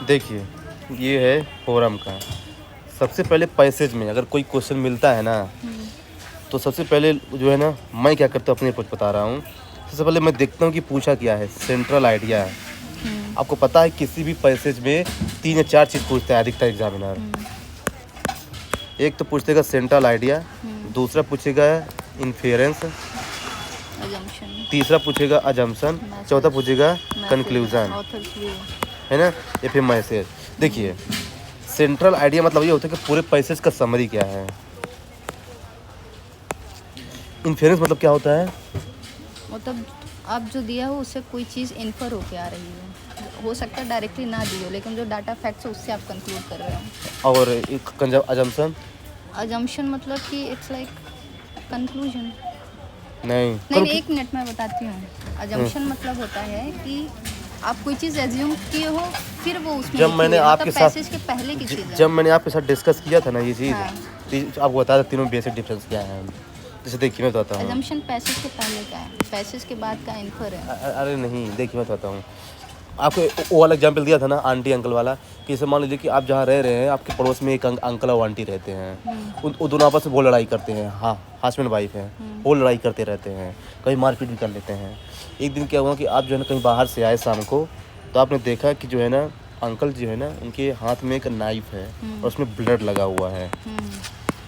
देखिए, ये है फोरम का। सबसे पहले पैसेज में अगर कोई क्वेश्चन मिलता है ना, तो सबसे पहले जो है ना, मैं क्या करता हूँ अपनी अप्रोच बता रहा हूँ। सबसे पहले मैं देखता हूँ कि पूछा क्या है, सेंट्रल आइडिया है। आपको पता है किसी भी पैसेज में 3 या 4 चीज़ पूछता है अधिकतर एग्जामिनर। एक तो पूछेगा सेंट्रल आइडिया, दूसरा पूछेगा इन्फेरेंस, तीसरा पूछेगा अजम्पशन, चौथा पूछेगा कंक्लूजन, है ना, या फिर मैसेज। देखिए, सेंट्रल आइडिया मतलब ये होता है कि पूरे पैसेज का समरी क्या है। इन्फेरेंस मतलब क्या होता है, मतलब आप जो दिया हो उससे कोई चीज़ इन्फर होके आ रही हो सकता है डायरेक्टली ना दी हो, लेकिन जो डाटा फैक्ट्स है उससे आप कंक्लूड कर रहे हो। और एक अजम्पशन। अजम्पशन मतलब कि इट्स लाइक कंक्लूजन। नहीं, एक मिनट में बताती हूँ। अजम्पशन मतलब होता है कि आप कोई चीज़ एज्यूम किए हो, फिर वो उसमें जब मैंने आपके साथ पैसेज के पहले की चीज़ है। जब मैंने आपके साथ डिस्कस किया था ना ये चीज़, हाँ। तो आपको बता देती हूँ बेसिक डिफरेंस क्या है। जैसे देखिए मैं बताता हूँ। अजम्पशन पैसेज के पहले का है, पैसेज के बाद का इन्फर है। अरे नहीं, देखिए मैं बताता हूँ आपको। वो वाला एग्जाम्पल दिया था ना आंटी अंकल वाला, कि जैसे मान लीजिए कि आप जहाँ रह रहे हैं, आपके पड़ोस में एक अंकल और आंटी रहते हैं। वो दोनों आपस में बहुत लड़ाई करते हैं। हाँ, हस्बैंड वाइफ है, वो लड़ाई करते रहते हैं, कहीं मारपीट भी कर लेते हैं। एक दिन क्या हुआ कि आप जो है ना कहीं बाहर से आए शाम को, तो आपने देखा कि जो है ना अंकल जो है ना, उनके हाथ में एक नाइफ है और उसमें ब्लड लगा हुआ है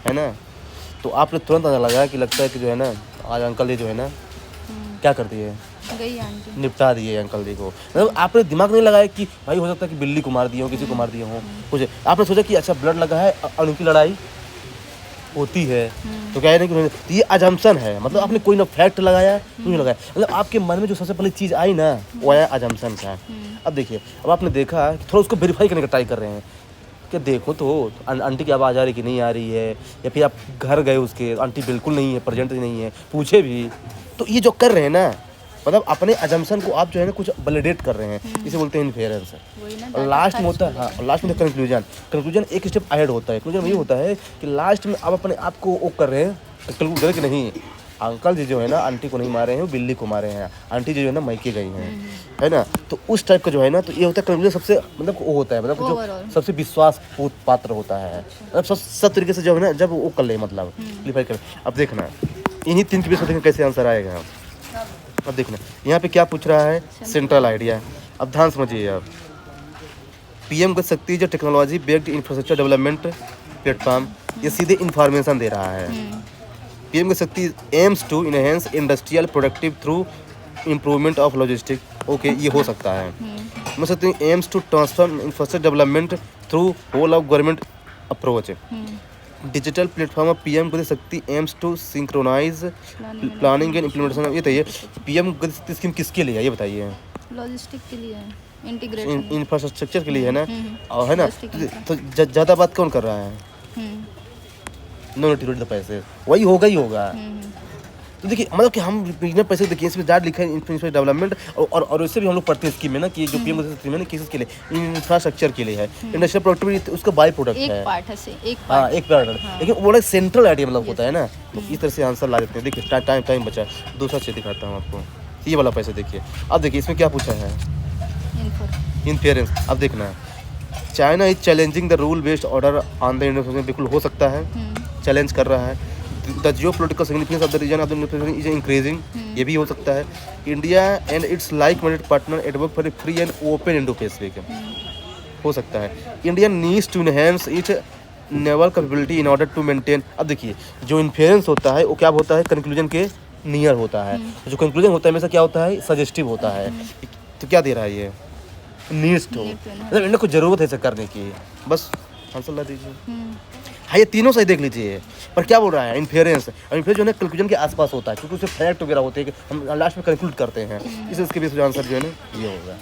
ना। तो आपने तुरंत अंदाजा लगाया कि लगता है कि जो है ना आज अंकल ये जो है ना क्या कर दिए, गई आंटी, निपटा दिए अंकल जी को। मतलब आपने दिमाग नहीं लगाया कि भाई हो सकता है कि बिल्ली को मार दिए हो, किसी को मार दिए हो कुछ। आपने सोचा कि अच्छा ब्लड लगा है और उनकी लड़ाई होती है, तो क्या है ना कि तो ये अजम्पशन है। मतलब आपने कोई ना फैक्ट लगाया, कुछ नहीं लगाया, मतलब आपके मन में जो सबसे पहले चीज़ आई ना, वो आया अजम्पशन का। अब देखिए, अब आपने देखा कि थोड़ा उसको वेरीफाई करने का ट्राई कर रहे हैं कि देखो तो आंटी की आवाज़ आ रही कि नहीं आ रही है, या फिर आप घर गए उसके, आंटी बिल्कुल नहीं है, प्रेजेंट नहीं है, पूछे भी। तो ये जो कर रहे हैं ना, मतलब अपने अजम्पशन को आप जो है ना कुछ वैलिडेट कर रहे हैं, इसे बोलते हैं इन्फेरेंस। और लास्ट में होता है, हाँ, लास्ट में कंक्लूजन। कंक्लूजन एक स्टेप अहेड होता है। कंक्लूजन ये होता है कि लास्ट में आप अपने आप को वो कर रहे हैं, कंक्लूड करें कि नहीं अंकल जी जो है ना आंटी को नहीं मारे हैं, बिल्ली को मारे हैं, आंटी जी जो है ना मैके गई हैं, है ना। तो उस टाइप का जो है ना, तो ये होता है कंक्लूजन सबसे मतलब वो होता है, मतलब जो सबसे विश्वास पात्र होता है, मतलब सब तरीके से जो है ना जब वो कर ले, मतलब क्लियर कर। अब देखना इन्हीं 3 के बीच में देखना कैसे आंसर आएगा। अब देखना यहाँ पे क्या पूछ रहा है, सेंट्रल आइडिया। अब ध्यान समझिए आप। पीएम गति शक्ति जो technology based infrastructure development platform, ये सीधे इंफॉर्मेशन दे रहा है। PM Gati Shakti aims to enhance industrial productive through improvement of logistic. Okay, ये हो सकता है। मैं सकती हूँ aims to transform infrastructure development through whole of government approach. Digital platform of PM Gati Shakti aims to synchronise planning and implementation. ये बताइए PM Gati शक्ति स्कीम किसके लिए है, ये बताइए। लॉजिस्टिक के लिए है, इंटीग्रेशन, इंफ्रास्ट्रक्चर के लिए है ना, और है ना। तो ज़्यादा बात कौन कर रहा है, नो द पैसे, वही होगा ही होगा। तो देखिए मतलब कि हम रीजनल पैसे देखिए, इसमें ज़्यादा लिखा है इंफ्रास्ट्रक्चर डेवलपमेंट, और इससे भी हम लोग पढ़ते हैं स्कीम में ना कि जो पीएम स्कीम है ना किस के लिए, इंफ्रास्ट्रक्चर के लिए है। इंडस्ट्रियल प्रोडक्टिविटी उसका बाई प्रोडक्ट है, एक पार्ट है से एक हाँ, एक पार्ट है, लेकिन वो सेंट्रल आइडिया मतलब होता है ना। तो इस तरह से आंसर ला देते हैं। देखिए टाइम बचा, दूसरा चीज़ दिखाता हूँ आपको। ये वाला पैसे देखिए। अब देखिए इसमें क्या पूछा है, इन्फेरेंस। अब देखना, China is challenging the rule based order on the Indo, बिल्कुल हो सकता है, चैलेंज कर रहा है। The geopolitical significance of the region of the is increasing, ये भी हो सकता है। India and its like minded partner advocate for a free and open Indo Pacific, हो सकता है। India needs to enhance its naval capability in order to maintain. अब देखिए जो इन्फेरेंस होता है वो क्या होता है, कंक्लूजन के नियर होता है। जो कंक्लूजन होता है हमेशा क्या होता है, सजेस्टिव होता है। तो क्या दे रहा है ये, नीड्स टू, मतलब इन्हें को जरूरत है इसे करने की, बस आंसर ला दीजिए। हाँ, ये तीनों सही देख लीजिए। पर क्या बोल रहा है, इन्फेरेंस। और इन्फेरेंस जो है ना कंक्लूजन के आसपास होता है, क्योंकि उससे फैक्ट वगैरह होते हैं कि हम लास्ट में कंक्लूड करते हैं। इसके बीच जो आंसर जो है ना ये होगा,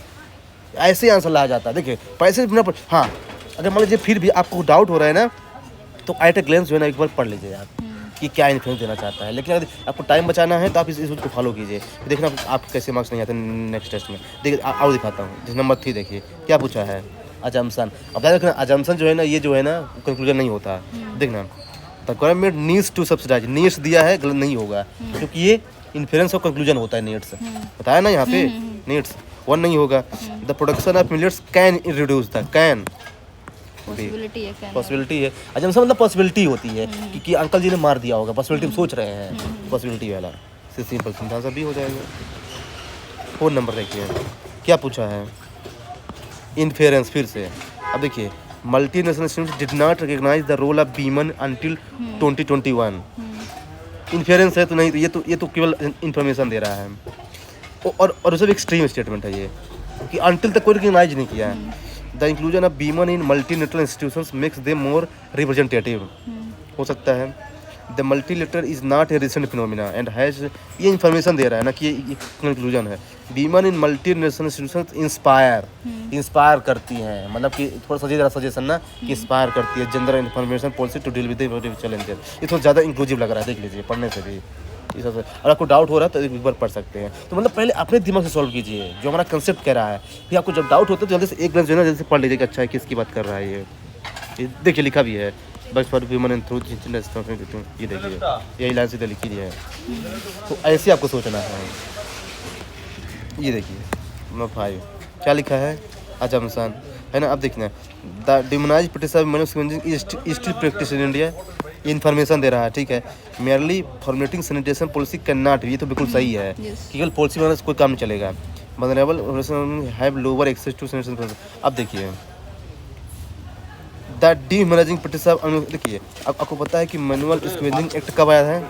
ऐसे ही आंसर लाया जाता है। देखिए पैसे बिना हाँ, अगर मान लीजिए फिर भी आपको डाउट हो रहा है ना, तो एट ए ग्लेंस जो है ना एक बार पढ़ लीजिए आप कि क्या इन्फ्लुएंस देना चाहता है। लेकिन अगर आपको टाइम बचाना है तो आप इस को फॉलो कीजिए, देखना आप कैसे मार्क्स नहीं आते नेक्स्ट टेस्ट में। देखिए और दिखाता हूँ, जिस नंबर 3 देखिए क्या पूछा है, अजम्पशन। अब देखना अजम्पशन जो है ना, ये जो है ना कंक्लूजन नहीं होता। देखना the government needs to subsidise, needs दिया है, गलत नहीं होगा, क्योंकि ये इन्फ्लुएंस और कंक्लूजन होता है। नीड्स बताया ना यहाँ पे, नीड्स वन नहीं होगा। The production of millets can reduce the can possibility है क्या? पॉसिबिलिटी है। अच्छा मतलब पॉसिबिलिटी होती है कि अंकल जी ने मार दिया होगा, पॉसिबिलिटी हम सोच रहे हैं, पॉसिबिलिटी वाला से सिंपल आंसर भी हो जाएगा। फोन नंबर देखिए क्या पूछा है, इन्फेरेंस। फिर से अब देखिए, multinational students did not recognise the role of women until 2021। Inference है तो नहीं, ये तो केवल इन्फॉर्मेशन दे रहा है, और उसे भी एक्सट्रीम स्टेटमेंट है ये कि अंटिल तक कोई रिकॉग्नाइज नहीं किया है। The inclusion of women in multilateral institutions makes them more representative. हो सकता है। The multilateral is not a recent phenomena and has, ये इन्फॉर्मेशन दे रहा है ना कि ये कंक्लूजन है। Women in multinational institutions inspire करती हैं, मतलब कि थोड़ा सजेशन ना कि इंस्पायर करती है general information policy to deal with the challenges. ये थोड़ा ज़्यादा इंक्लूसिव लग रहा है, देख लीजिए पढ़ने से भी ये सब। अगर आपको डाउट हो रहा है तो एक बार पढ़ सकते हैं। तो मतलब पहले अपने दिमाग से सॉल्व कीजिए जो हमारा कंसेप्ट कह रहा है, फिर आपको जब डाउट होता है तो जल्दी से एक ग्लास जो है ना जल्दी से पढ़ लीजिए कि अच्छा है किसकी बात कर रहा है ये देखिए लिखा भी है, बस फॉर ह्यूमन एंड थ्रू ये देखिए यही लाइन सीधे लिखी है। तो ऐसे आपको सोचना है। ये देखिए नंबर 5 क्या लिखा है, अजम्पशन है ना। अब देखना, the demonise practice of manufacturing is still practice in India. Information दे रहा है, ठीक है। Merely formulating sanitation policy can not, ये तो बिल्कुल सही है कि केवल पॉलिसी बनाने से कोई काम नहीं चलेगा। Vulnerable have lower access to sanitation. अब देखिए द डीह्यूमनाइजिंग प्रैक्टिस ऑफ, देखिए अब आपको पता है कि मैनुअल स्क्वेंजिंग एक्ट कब आया है,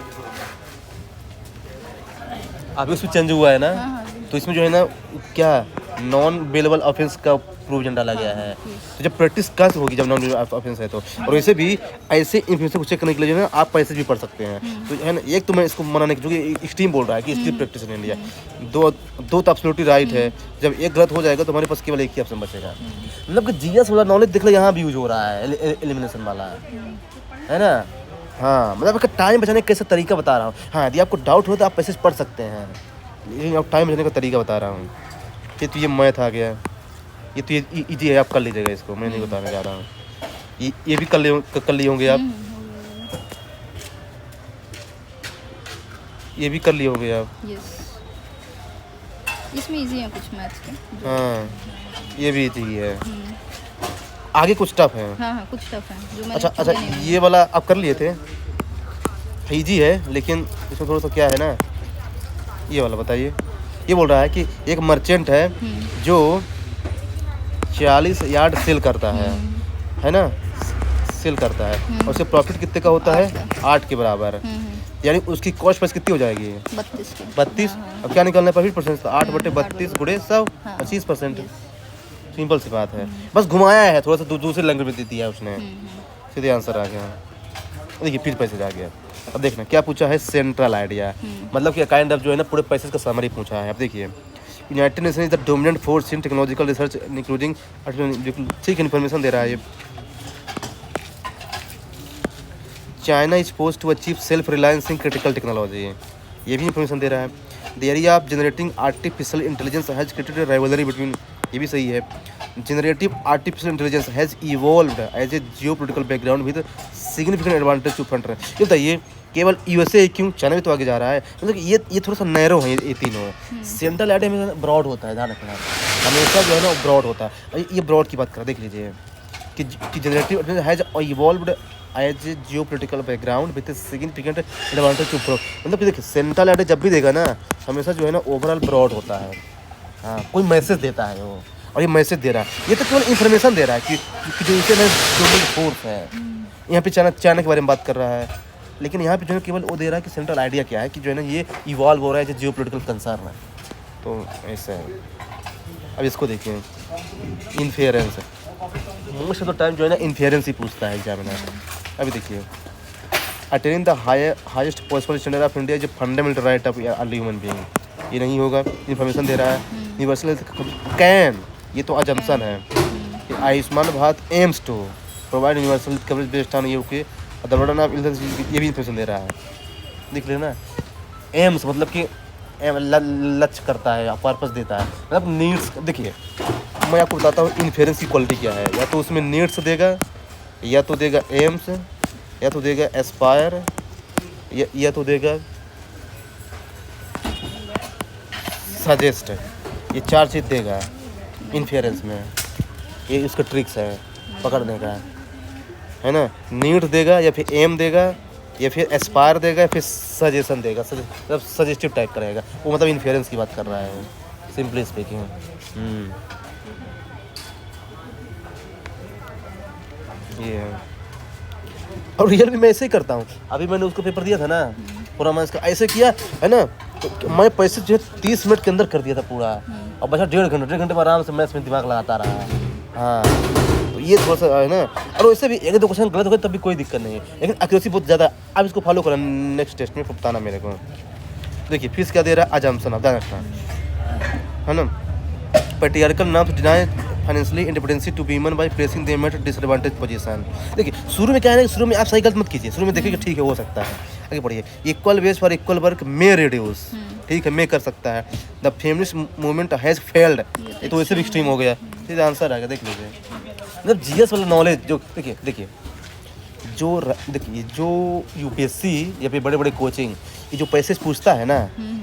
अभी उसमें चेंज हुआ है ना। तो इसमें जो है ना क्या नॉन बेलेबल ऑफेंस का प्रोविजन डाला गया है। तो जब प्रैक्टिस कहाँ से होगी, जब नॉन बेलेबल ऑफेंस है तो। और वैसे भी ऐसे इन्फॉर्मेशन को चेक करने के लिए जो है ना आप पैसेज भी पढ़ सकते हैं। तो है ना, एक तो मैं इसको मनाने की, जो कि एक्सट्रीम बोल रहा है कि स्टिल प्रैक्टिस इन इंडिया, दो तो एब्सोल्युटली राइट है। जब एक गलत हो जाएगा तो हमारे पास केवल एक ही ऑप्शन बचेगा। मतलब कि जीएस वाला नॉलेज देख लो यहाँ भी यूज हो रहा है, एलिमिनेशन वाला है ना। हाँ मतलब आपका टाइम बचाने का कैसा तरीका बता रहा हूँ। हाँ यदि आपको डाउट हो तो आप पैसेज पढ़ सकते हैं, लेकिन आप टाइम बचाने का तरीका बता रहा हूँ। ये तो ये मैथ आ गया, ये तो ये इजी है, आप कर लीजिएगा इसको, मैं नहीं बताने जा रहा हूँ। ये भी कर लिए होंगे आप, ये भी कर लिए होंगे आप। इसमें इजी है कुछ मैथ्स के। हाँ ये भी इजी है, आगे कुछ टफ है। हाँ कुछ टफ है जो मैंने अच्छा ये वाला आप कर लिए थे, इजी है, लेकिन इसमें थोड़ा सा क्या है ना, ये वाला बताइए। ये बोल रहा है कि एक मर्चेंट है जो 40 यार्ड सेल करता है ना, सेल करता है, और उससे प्रॉफिट कितने का होता है, 8 के बराबर। यानी उसकी कॉस्ट प्राइस कितनी हो जाएगी, 32। अब क्या निकालना है, प्रॉफिट परसेंट, 8/32 गुणे 100, 25%। सिंपल सी बात है, बस घुमाया है थोड़ा सा, दूसरे लैंग्वेज में दे दिया है उसने, सीधे आंसर आ गया। देखिए फिर पैसेज आ गया। अब देखना क्या पूछा है, सेंट्रल आइडिया, मतलब कि काइंड ऑफ जो है ना पूरे पैसेज का समरी पूछा है। अब देखिए, United Nation is the dominant force in technological research including, ठीक इन्फॉर्मेशन दे रहा है ये। China is post to achieve self reliance in critical technology, ये भी इंफॉर्मेशन दे रहा है। The area of generating artificial intelligence has created a rivalry between, ये भी सही है। Generative artificial intelligence has evolved as a geopolitical background with significant advantage to front. ये बताइए केवल यूएसए क्यों, चाइना भी तो आगे जा रहा है। मतलब ये थोड़ा सा नैरो है ये तीनों। सेंट्रल आइडिया में ब्रॉड होता है, ध्यान रखना, हमेशा जो है ना ब्रॉड होता है। ये ब्रॉड की बात कर, देख लीजिए कि generative has evolved as a geopolitical background with significant advantage to front. मतलब कि देखिए सेंट्रल आइडिया जब भी देगा ना हमेशा जो है ना ओवरऑल ब्रॉड होता है। हाँ कोई मैसेज देता है वो, और ये मैसेज दे रहा है, ये तो केवल इन्फॉर्मेशन दे रहा है कि जो इसे ग्लोबल फोर्स है। यहाँ पे चाइना के बारे में बात कर रहा है, लेकिन यहाँ पे जो है केवल वो दे रहा है कि सेंट्रल आइडिया क्या है, कि जो है ना ये इवॉल्व हो रहा है जो जियोपॉलिटिकल कंसर्न है। तो ऐसा है। अब इसको देखिए, inference, most of the time जो है ना इन्फेरेंस ही पूछता है एग्जामिनर। अभी देखिए, attaining the highest possible standard of India is fundamental right of early human being, ये नहीं होगा, इन्फॉर्मेशन दे रहा है। यूनिवर्सल कैन, ये तो अजम्पशन है। Ayushman Bharat aims to provide universal coverage based on UK the burden of illness, ये भी इन्फॉर्मेशन दे रहा है। देख लेना, एम्स मतलब कि लक्ष्य करता है, पर्पस देता है, मतलब नीड्स। देखिए मैं आपको बताता हूँ इन्फेरेंस की क्वालिटी क्या है, या तो उसमें नीड्स देगा, या तो देगा एम्स, या तो देगा एस्पायर, या तो देगा सजेस्ट। ये 4 चीज़ देगा इन्फेरेंस में, ये उसका ट्रिक्स है पकड़ने का, है ना। नीड देगा या फिर एम देगा या फिर एस्पायर देगा या फिर सजेशन देगा, मतलब सजेस्टिव टाइप करेगा वो, मतलब इन्फेरेंस की बात कर रहा है सिंपली स्पीकिंग। ये है। और रियल भी मैं ऐसे ही करता हूँ। अभी मैंने उसको पेपर दिया था ना पूरा, मैं इसका ऐसे किया है ना, तो मैं पैसे जो है 30 मिनट के अंदर कर दिया था पूरा, और बचा 1.5 घंटे में आराम से मैं इसमें दिमाग लगाता रहा। हाँ, तो ये थोड़ा सा है ना। और वैसे भी 1-2 क्वेश्चन गलत हो गए तब भी कोई दिक्कत नहीं है, लेकिन एक्यूरेसी बहुत ज़्यादा। आप इसको फॉलो करें, नेक्स्ट टेस्ट में बताना मेरे को। देखिए फीस क्या दे रहा है, अजम्पशन आप ध्यान रखना, है ना। Patriarchal norms deny financially independency to women by placing them at disadvantage position. देखिए शुरू में क्या है ना, शुरू में आप सही गलत मत कीजिए, शुरू में देखिए कि ठीक है हो सकता है, आगे बढ़िए। Equal ways for equal work may reduce, ठीक है, मे कर सकता है। The feminist movement has failed, ये तो वैसे भी एक्सट्रीम हो गया। सीधा आंसर आएगा, देख लीजिए। मतलब जीएस वाला नॉलेज जो देखिए जो यूपीएससी या फिर बड़े बड़े कोचिंग ये जो पैसे से पूछता है ना,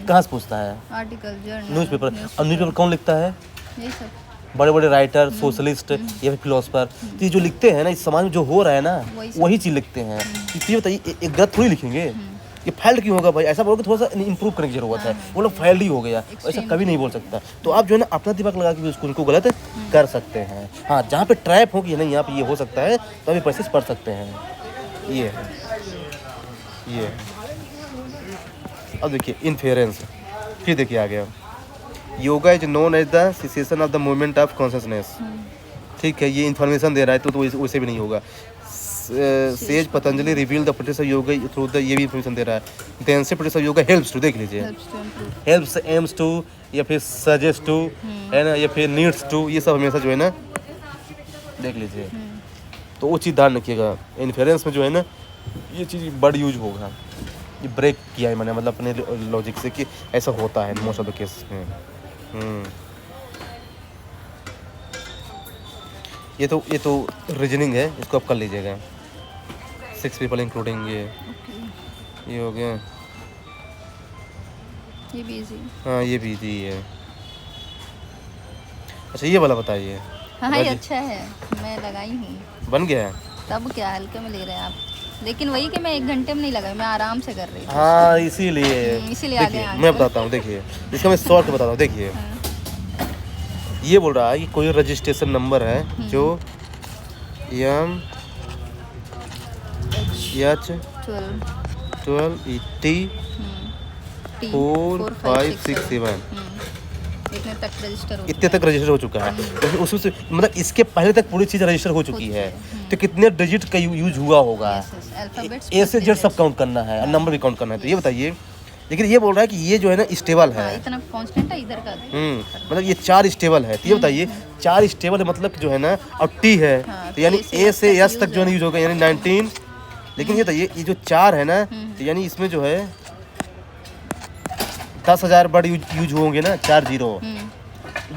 कहाँ से पूछता है? Article, journal, newspaper. और न्यूज़पेपर कौन लिखता है? यही सब बड़े बड़े राइटर, सोशलिस्ट या फिर फिलोसफर। तो ये जो लिखते हैं ना, इस समाज में जो हो रहा है ना वही चीज़ लिखते हैं। ये बताइए एक गलत थोड़ी लिखेंगे, ये फाइल्ड क्यों होगा भाई? ऐसा बोलोगे थोड़ा सा इंप्रूव करने की जरूरत है, वो लोग फाइल्ड ही हो गया, ऐसा कभी नहीं बोल सकता। तो आप जो है ना अपना दिमाग लगा के उसको उनको गलत कर सकते हैं। हाँ, जहाँ पे ट्रैप हो कि नहीं यहाँ पे ये हो सकता है तो अभी पैसे पढ़ सकते हैं। ये है, ये है। अब देखिए इन्फेरेंस, फिर देखिए आ गया। Yoga is known as the cessation of the movement of consciousness, ठीक है, ये इन्फॉर्मेशन दे रहा है तो वैसे भी नहीं होगा। Sage Patanjali reveal the practice of yoga through the, ये भी इन्फॉर्मेशन दे रहा है। देन से practice of yoga helps to, देख लीजिए, हेल्प्स, एम्स टू या फिर सजेस्ट टू, है ना, या फिर नीड्स टू, ये सब हमेशा जो है ना देख लीजिए। तो वो चीज़ ध्यान रखिएगा, इन्फेरेंस में जो है ना ये चीज़ बड़ यूज होगा। ये ब्रेक किया है मैंने, मतलब अपने लॉजिक से कि ऐसा होता है मोस्ट ऑफ द केस में। ये तो रीजनिंग है, इसको आप कर लीजिएगा। 6 पीपल इंक्लूडिंग ये हो गया। ये भी इजी। हाँ, ये भी इजी है। अच्छा ये वाला बताइए। हाँ, ये अच्छा है, मैं लगाई हूँ। बन गया है? तब क्या हल्के में ले रहे हैं आप, लेकिन वही कि मैं 1 घंटे में नहीं लगाई, मैं आराम से कर रही थी। हाँ, इसीलिए आगे मैं बताता हूँ। देखिए इसका मैं शॉर्ट बताता हूँ। देखिए ये बोल रहा है कि कोई रजिस्ट्रेशन नंबर है जो एम एच 12 टी 4 5 6 7 इतने तक रजिस्टर हो चुका है। तो उसमें से मतलब इसके पहले तक पूरी चीज़ रजिस्टर हो चुकी है, तो कितने डिजिट का यूज हुआ होगा? ए से जेड सब काउंट करना है और नंबर भी काउंट करना है। तो ये बताइए, लेकिन ये बोल रहा है कि ये जो है ना स्टेबल है। इतना कांस्टेंट है इधर का। मतलब ये 4 स्टेबल है। तो ये बताइए 4 स्टेबल है मतलब जो है ना, और टी है तो यानी ए से एस तक जो है यूज होगा, यानी 19। लेकिन ये बताइए ये जो 4 है ना, तो यानी इसमें जो है 10,000 वर्ड यूज होंगे ना, 4 0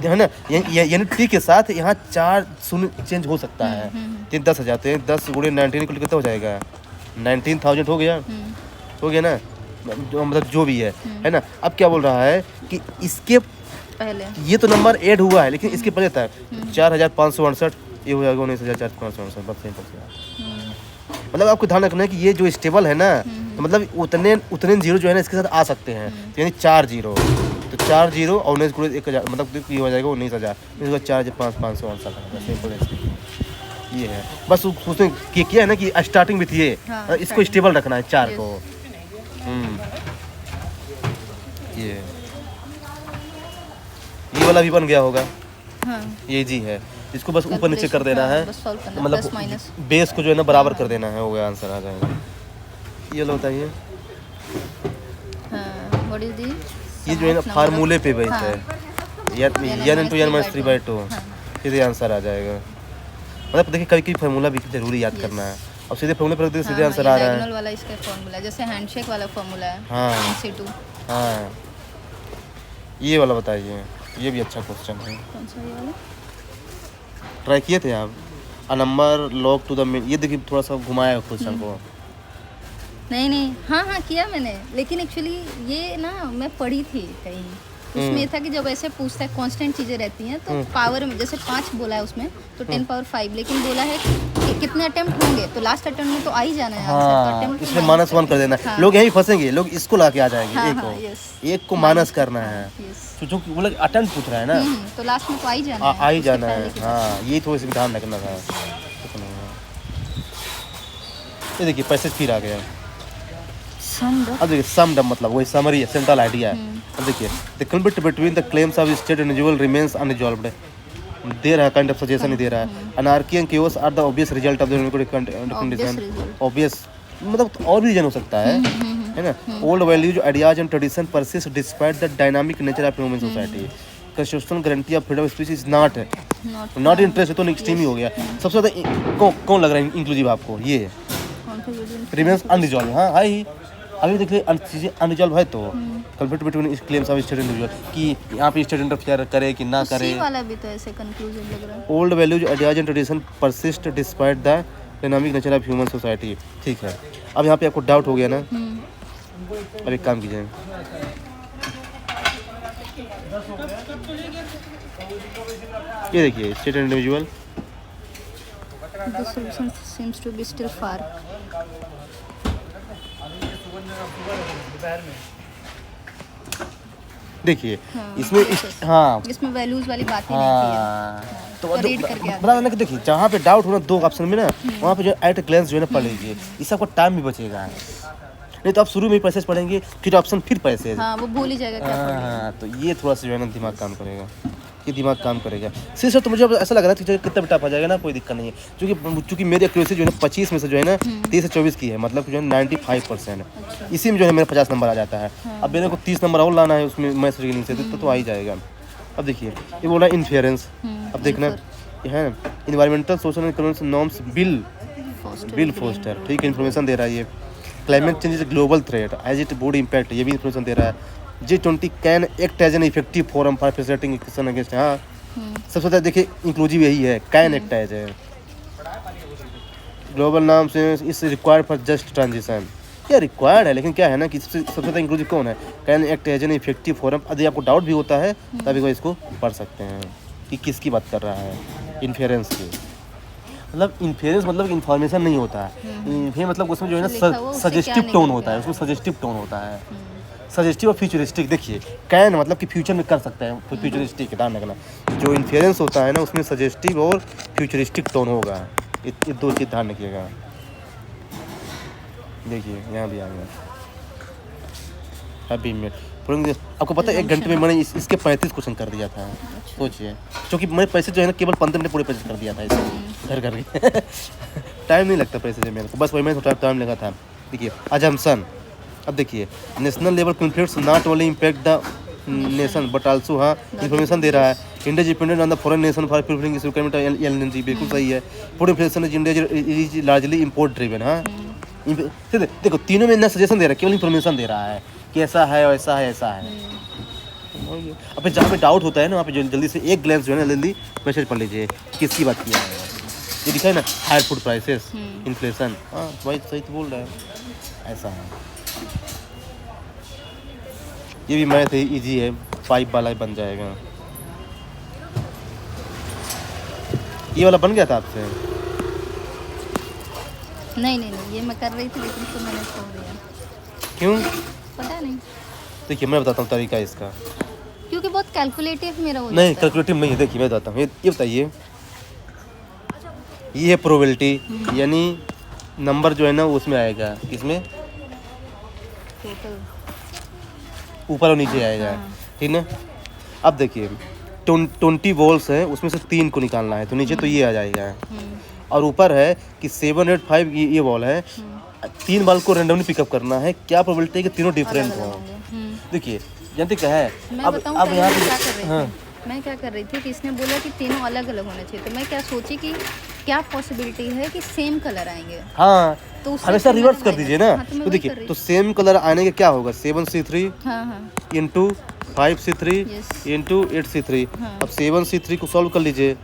है ना, यानी टी के साथ यहाँ 4 शून्य चेंज हो सकता है। तो 10,000 तो 10 × 19 को कितना हो जाएगा? 19,000 हो गया, हो गया ना, मतलब जो भी है ना। अब क्या बोल रहा है कि इसके पहले ये तो नंबर ऐड हुआ है, लेकिन इसके पहले था 4,568, ये हो जाएगा 19,468, बस सिंपल। मतलब आपको ध्यान रखना है कि ये जो स्टेबल है ना, तो मतलब उतने जीरो जो है ना इसके साथ आ सकते हैं। तो यानी 4 0, तो 4 0 और 19 × 1,000 मतलब ये हो जाएगा 19,000। इसके बाद 4,568 सिंपल। ये है बस उसने किया है ना कि स्टार्टिंग विथ ये, इसको स्टेबल रखना है 4 को। ये वाला भी बन गया होगा। हाँ। ये जी है, इसको बस ऊपर नीचे कर देना है, मतलब बेस को जो है ना बराबर कर देना है, हो गया, आंसर आ जाएगा। ये लो बताइए। What is this? ये जो है ना फार्मूले पे बेस्ड है, n × n - 3/2, सीधे आंसर आ जाएगा। मतलब देखिए कभी फार्मूला भी जरूरी याद करना है, अब सीधे फार्मूले पर रख दे सीधे आंसर आ रहा है। डायगोनल वाला इसका फार्मूला है, जैसे हैंडशेक वाला फार्मूला है। हाँ C2। हाँ, ये वाला बताइए, ये भी अच्छा क्वेश्चन है। कौन सा ये वाला? ट्राई किए थे आप? A number log to the mean, ये देखिए थोड़ा सा घुमाया है क्वेश्चन को। नहीं, हाँ किया मैंने, लेकिन एक्चुअली ये ना मैं पढ़ी थी कहीं, उसमें ये था कि जब ऐसे पूछता है कांस्टेंट चीजें रहती हैं तो पावर में जैसे 5 बोला है उसमें तो 10 पावर 5, लेकिन बोला है कि कितने अटेम्प्ट होंगे, तो लास्ट अटेम्प्ट में तो आ ही जाना है आंसर, तो हाँ, attempt इसमें minus -1 कर देना। हाँ। लोग यहीं फंसेंगे, लोग इसको ला के आ जाएंगे। हाँ, एक हाँ, को yes। एक को माइनस करना है, यस, तो जो कि वो लोग अटेम्प्ट पूछ रहा है ना, तो लास्ट में तो आ ही जाना है, आ ही उसके जाना पहले है। की बात। हाँ, ये थोड़ी सी ध्यान रखना था। कुछ नहीं है। ये देखिए पैसेज फिर आ गया। Summed up। अब देखिए समड मतलब वही समरी है, सेंट्रल आइडिया है। अब देखिए the conflict between the claims of state individual remains unresolved, दे रहा है काइंड ऑफ सजेशन ही दे रहा है। Anarchy and chaos are the obvious result of the condition. result। Obvious मतलब और भी रीजन हो सकता है ना। Old values ideas and tradition persist despite the dynamic nature of human society. Constitutional guarantee of freedom of speech is not interest, तो extreme ही हो गया। सबसे ज्यादा कौन लग रहा है इंक्लूसिव आपको? ये रिमेन्स अनरिजॉल्व। हाँ है ही, अभी देखिए चीजें अनरिजॉल्व है तो conflict between claims of state individual कि यहाँ पे स्टेट इंटरफेयर करे कि ना करे। सी वाला भी तो ऐसे कंक्लूजन लग रहा है। Old values ideas and tradition persist despite the dynamic nature of human society. ठीक है, अब यहाँ पे आपको डाउट हो गया ना, अब एक काम कीजिए, ये देखिए state individual The solution seems to be still far। देखिए हाँ, इसमें हाँ इसमें वैल्यूज वाली बात ही नहीं की है। हाँ, तो तो read करके आते बता देना कि देखिए जहाँ पे डाउट हो ना दो ऑप्शन में ना, वहाँ पे जो एट ग्लेंस जो है ना पढ़ लीजिए, इससे आपको टाइम भी बचेगा। नहीं तो आप शुरू में ही पैसेज पढ़ेंगे, फिर ऑप्शन फिर पैसेज। हाँ, वो भूल ही जाएगा क्या पढ़ लिया। हाँ, तो ये थोड़ा सा जो है ना दिमाग काम करेगा, ये दिमाग काम करेगा। सिर्फ सर तो मुझे अब ऐसा लग रहा है कि कितना भी टफ आ जाएगा ना, कोई दिक्कत नहीं है, क्योंकि मेरी एक्यूरेसी जो है ना 25 में से जो है ना 30 से 24 की है, मतलब कि जो है 95%। इसी में जो है मेरा 50 नंबर आ जाता है। अब मेरे को 30 नंबर और लाना है उसमें मैथ्स रीजनिंग से, तो आ ही जाएगा। अब देखिए ये बोला इन्फेरेंस, अब देखना ये है environmental social and economic norms will foster, ठीक है, इन्फॉर्मेशन दे रहा है ये। Climate change is global threat as it would impact, ये भी इन्फॉर्मेशन दे रहा है। G20 can act as an effective forum for facilitating action against. हाँ, सबसे ज़्यादा देखिए इंक्लूसिव यही है, कैन एक्ट एज है। ग्लोबल नाम से इस रिक्वायर्ड फॉर जस्ट ट्रांजिशन, ये रिक्वायर्ड है, लेकिन क्या है ना कि सबसे ज़्यादा इंक्लूसिव कौन है? Can act as an effective forum. यदि आपको डाउट भी होता है तभी कोई इसको पढ़ सकते हैं कि किसकी बात कर रहा है, इन्फेरेंस की। मतलब इन्फेरेंस मतलब इन्फॉर्मेशन नहीं होता है, ये मतलब उसमें जो है ना सजेस्टिव टोन होता है, उसमें सजेस्टिव टोन होता है। सजेस्टिव और फ्यूचरिस्टिक, देखिए कैन मतलब कि फ्यूचर में कर सकते हैं, फ्यूचरिस्टिक ध्यान रखना। जो इन्फेरेंस होता है ना उसमें सजेस्टिव और फ्यूचरिस्टिक टोन होगा, ये दो चीज़ ध्यान रखिएगा। देखिए यहाँ भी आ गया हैप्पी मेट। आपको पता है 1 घंटे में मैंने इसके 35 क्वेश्चन कर दिया था, सोचिए। क्योंकि मैं पैसे जो है ना केवल 15 मिनट पूरे पैसे कर दिया था इसे घर करके। टाइम नहीं लगता पैसे से मेरे को, बस वही मैं थोड़ा टाइम लगा था। देखिए अजम्पशन, अब देखिए national level conflicts not only impact the nation but also, हाँ इन्फॉर्मेशन दे रहा है। India dependent on the foreign nation for preferring इस रिक्वायरमेंट एलएनजी, बिल्कुल सही है। Food inflation is India is largely import driven. हाँ देखो तीनों में ना सजेशन दे रहा है, केवल इन्फॉर्मेशन दे रहा है कि ऐसा है वैसा है ऐसा है। अब जहाँ पे डाउट होता है ना वहाँ पे जल्दी से एक ग्लैंस जो है ना जल्दी मैसेज पढ़ लीजिए किसकी बात किया है। ये दिखा है ना हायर फूड प्राइसेस, इन्फ्लेशन, हाँ भाई सही तो बोल रहा है, ऐसा है। ये भी मैथ है, इजी है, 5 वाला बन जाएगा। ये वाला बन गया था आपसे? नहीं, ये मैं कर रही थी लेकिन तो मैंने छोड़ दिया। क्यों? पता नहीं, देखिए मैं बताता हूँ तरीका इसका, क्योंकि बहुत कैलकुलेटिव मेरा हो नहीं जाता है। कैलकुलेटिव नहीं है। देखिए मैं बताता हूँ, ये बताइए, ये है प्रोबेबिलिटी, यानी नंबर जो है ना उसमें आएगा, इसमें टोटल ऊपर और नीचे आएगा, ठीक ना। अब देखिए 20 वॉल्स है, उसमें से 3 को निकालना है, तो नीचे तो ये आ जाएगा। और ऊपर है कि 7, 8, 5 ये वॉल है, 3 बॉल को रैंडमली पिकअप करना है। क्या प्रोबेबिलिटी है कि तीनों डिफरेंट हो? देखिए जानते क्या है, अब यहाँ पे मैं क्या कर रही थी कि इसने बोला कि तीनों अलग अलग होने चाहिए, तो मैं क्या सोची कि क्या पॉसिबिलिटी है कि सेम कलर आएंगे। हाँ, तो हमेशा रिवर्स कर दीजिए ना। तो देखिए तो सेम कलर आने के क्या होगा, 7C3 into 5C3 into 8C3। अब 7C3 को सॉल्व कर लीजिए,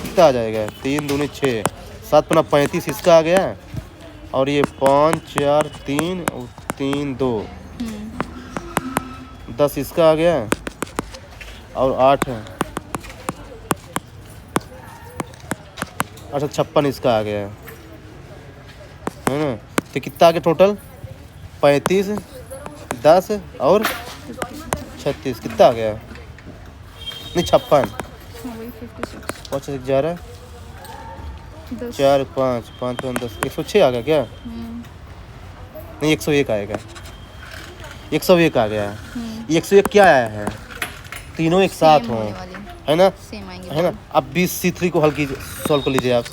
कितना आ जाएगा, 3 दूनी 6, 7 पना 35 इसका आ गया, और ये 5 4 3 और 3 2, 10 इसका आ गया और 8 है, 56 इसका आ गया है ना। तो कितना आ गया टोटल? 35, 10 और 36, कितना आ गया? नहीं 56, हाँ वही 56। 5 11 10। 4 5 5 10, 106 आ गया क्या? नहीं 101 आएगा, 101 आ गया। 101 क्या आया है? तीनों एक साथ सेम हों, होने वाले, है ना, सेम आएंगे है ना। अब 20C3 को हल कीजिए, सॉल्व कर लीजिए आप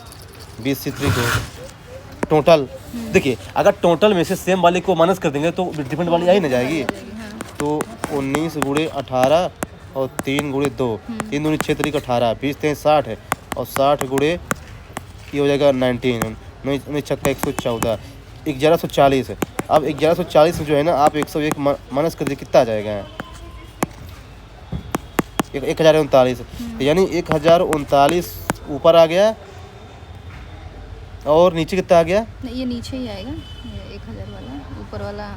20C3 को। टोटल देखिए, अगर टोटल में से सेम वाले को माइनस कर देंगे तो डिफरेंट वाली आई ना जाएगी। हाँ। तो 19 गुणे 18 और 3 गुणे 2, 3 दूनी 6 तरीक 18, 20 3 60 है और 60 गुणे ये हो जाएगा 19, 9 छक्का 114, 1140 है। अब 1140 में जो है ना आप 101 माइनस कर दीजिए, कितना आ जाएगा? 1039, यानी 1039 ऊपर आ गया और नीचे कितना आ गया? नहीं ये नीचे ही आएगा, ये 1000 वाला, ऊपर वाला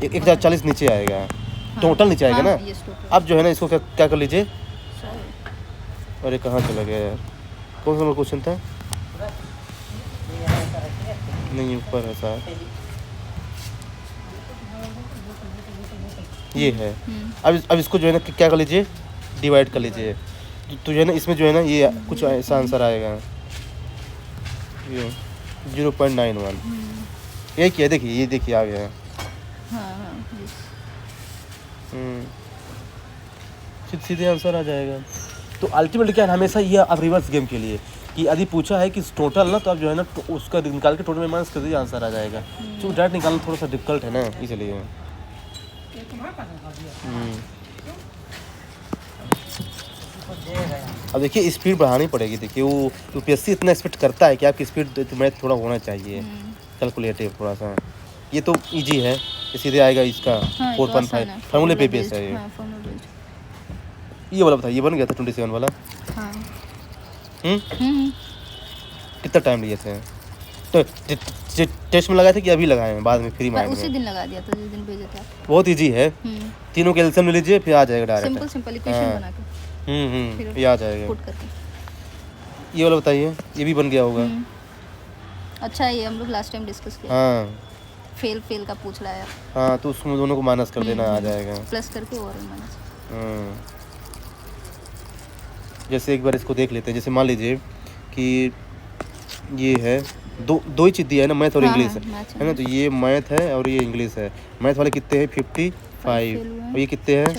1040 नीचे आएगा। हाँ। टोटल नीचे आएगा ना। yes, total। अब जो है ना इसको क्या कर लीजिए। Sorry। अरे कहाँ चला गया यार, कौन सा क्वेश्चन था? नहीं ऊपर है शायद, ये है। अब इसको जो है ना क्या कर लीजिए, डिवाइड कर लीजिए। तो जो है ना इसमें जो है ना ये कुछ ऐसा आंसर आएगा, ये 0.91। ये क्या है, देखिए ये देखिए आ गया है। हाँ yes। सीधे आंसर आ जाएगा। तो अल्टीमेटली क्या है, हमेशा ये अब रिवर्स गेम के लिए कि यदि पूछा है कि टोटल ना, तो अब जो है ना तो उसका निकाल के टोटल में माइनस कर दीजिए, आंसर आ जाएगा। तो डायरेक्ट निकालना थोड़ा सा डिफिकल्ट है ना, इसलिए। अब देखिए स्पीड बढ़ानी पड़ेगी। देखिए वो यूपीएससी इतना एक्सपेक्ट करता है कि आपकी स्पीड मैथ थोड़ा होना चाहिए, कैलकुलेटिव थोड़ा सा। ये तो इजी है, ये सीधे आएगा इसका। हाँ, 4.5 फार्मूले पे बेस्ड है ये। हाँ, formula based। ये वाला बताइए, बन गया था 27 वाला? हाँ। हम्म, कितना टाइम लिए थे? तो टेस्ट में लगाए थे कि अभी लगाए हैं बाद में फ्री पर माइंड उसी में? दिन लगा दिया था जिस दिन भेजे थे आप। बहुत इजी है, तीनों कैल्शियम ले लीजिए फिर आ जाएगा डायरेक्ट। सिंपल सिंपल इक्वेशन बना के फिर ये आ जाएगा। पुट करके। ये वाला बताइए, ये भी बन गया होगा। अच्छा ये हम लोग लास्ट टाइम डिस्कस किया। हाँ फेल का पूछ रहा है हाँ, तो उसमें दोनों को माइनस कर देना, आ जाएगा। प्लस करके और माइनस। जैसे एक बार इसको देख लेते हैं। जैसे मान लीजिए कि ये है दो ही चीज़ दिया है ना, मैथ और हाँ, इंग्लिश हाँ, है ना। तो ये मैथ है और ये इंग्लिश है। मैथ वाले कितने हैं? 55 और ये कितने हैं?